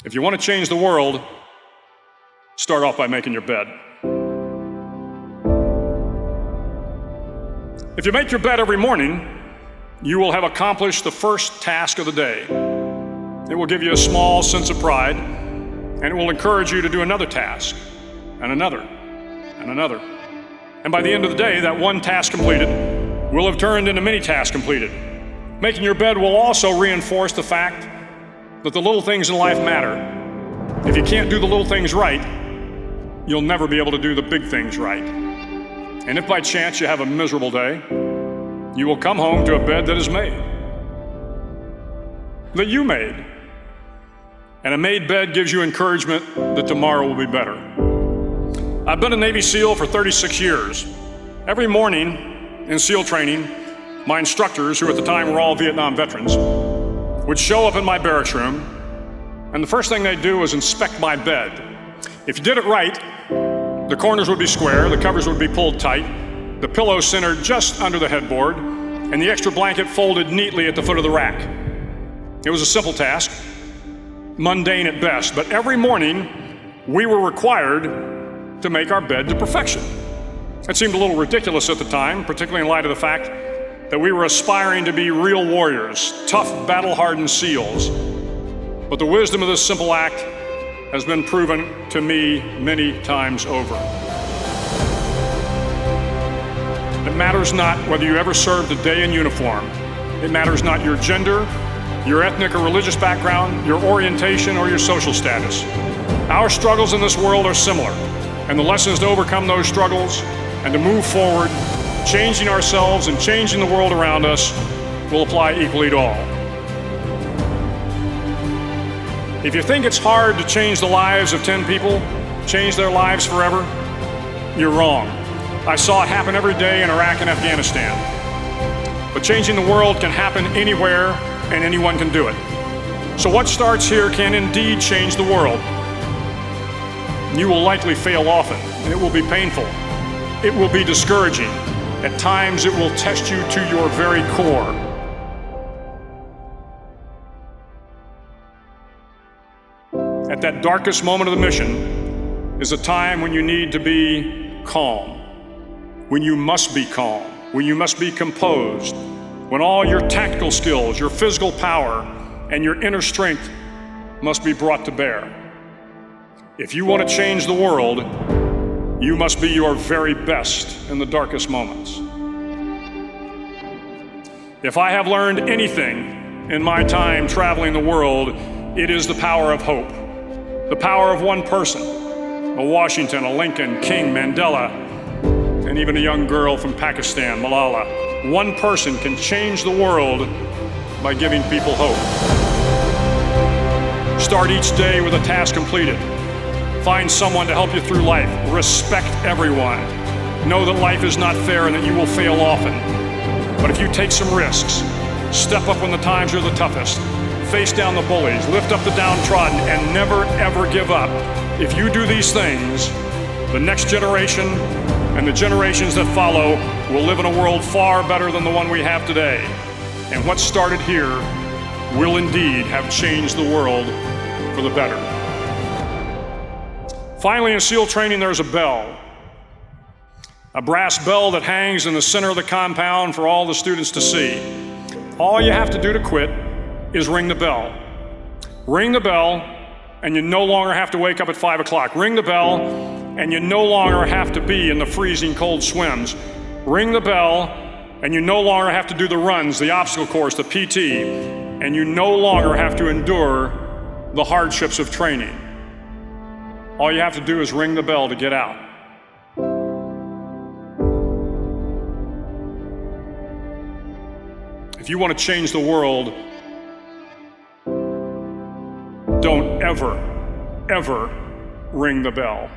If you want to change the world, start off by making your bed. If you make your bed every morning, you will have accomplished the first task of the day. It will give you a small sense of pride, and it will encourage you to do another task, and another, and another. And by the end of the day, that one task completed will have turned into many tasks completed. Making your bed will also reinforce the fact that the little things in life matter. If you can't do the little things right, you'll never be able to do the big things right. And if by chance you have a miserable day, you will come home to a bed that is made, that you made. And a made bed gives you encouragement that tomorrow will be better. I've been a Navy SEAL for 36 years. Every morning in SEAL training, my instructors, who at the time were all Vietnam veterans, would show up in my barracks room, and the first thing they'd do was inspect my bed. If you did it right, the corners would be square, the covers would be pulled tight, the pillow centered just under the headboard, and the extra blanket folded neatly at the foot of the rack. It was a simple task, mundane at best, but every morning we were required to make our bed to perfection. It seemed a little ridiculous at the time, particularly in light of the fact that we were aspiring to be real warriors, tough, battle-hardened SEALs. But the wisdom of this simple act has been proven to me many times over. It matters not whether you ever served a day in uniform. It matters not your gender, your ethnic or religious background, your orientation, or your social status. Our struggles in this world are similar, and the lessons to overcome those struggles and to move forward, changing ourselves and changing the world around us, will apply equally to all. If you think it's hard to change the lives of 10 people, change their lives forever, you're wrong. I saw it happen every day in Iraq and Afghanistan. But changing the world can happen anywhere, and anyone can do it. So what starts here can indeed change the world. You will likely fail often, and it will be painful. It will be discouraging. At times, it will test you to your very core. At that darkest moment of the mission is a time when you need to be calm, when you must be calm, when you must be composed, when all your tactical skills, your physical power, and your inner strength must be brought to bear. If you want to change the world, you must be your very best in the darkest moments. If I have learned anything in my time traveling the world, it is the power of hope. The power of one person, a Washington, a Lincoln, King, Mandela, and even a young girl from Pakistan, Malala. One person can change the world by giving people hope. Start each day with a task completed. Find someone to help you through life. Respect everyone. Know that life is not fair and that you will fail often. But if you take some risks, step up when the times are the toughest, face down the bullies, lift up the downtrodden, and never ever give up. If you do these things, the next generation and the generations that follow will live in a world far better than the one we have today. And what started here will indeed have changed the world for the better. Finally, in SEAL training, there's a bell. A brass bell that hangs in the center of the compound for all the students to see. All you have to do to quit is ring the bell. Ring the bell, and you no longer have to wake up at 5 o'clock. Ring the bell, and you no longer have to be in the freezing cold swims. Ring the bell, and you no longer have to do the runs, the obstacle course, the PT, and you no longer have to endure the hardships of training. All you have to do is ring the bell to get out. If you want to change the world, don't ever, ever ring the bell.